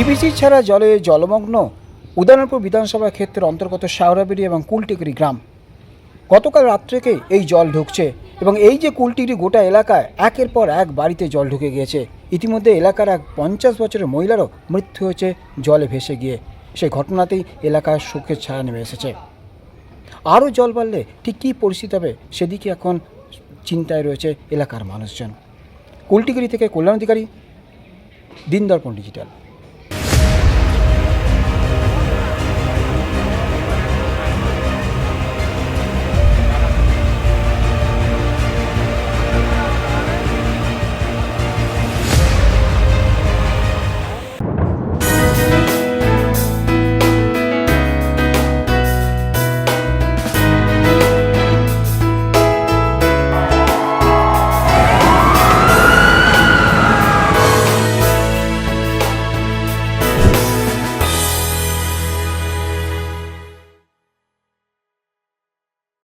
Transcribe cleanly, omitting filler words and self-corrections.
DBC ছাড়া জলে জলমগ্ন উদয়নপুর বিধানসভা ক্ষেত্রের অন্তর্গত শাওরাবেড়ি এবং কুলটিগড়ি গ্রাম। গতকাল রাত থেকে এই জল ঢুকছে এবং এই যে কুলটিগড়ি গোটা এলাকায় একের পর এক বাড়িতে জল ঢুকে গিয়েছে। ইতিমধ্যে এলাকার এক 50 বছরের মহিলারও মৃত্যু হয়েছে জলে ভেসে গিয়ে। সেই ঘটনাতেই এলাকায় শোকের ছায়া নেমে এসেছে। আরও জল বাড়লে ঠিক কী পরিস্থিতি হবে সেদিকে এখন চিন্তায় রয়েছে এলাকার মানুষজন। কুলটিগড়ি থেকে কল্যাণ অধিকারী, দিনদর্পণ ডিজিটাল।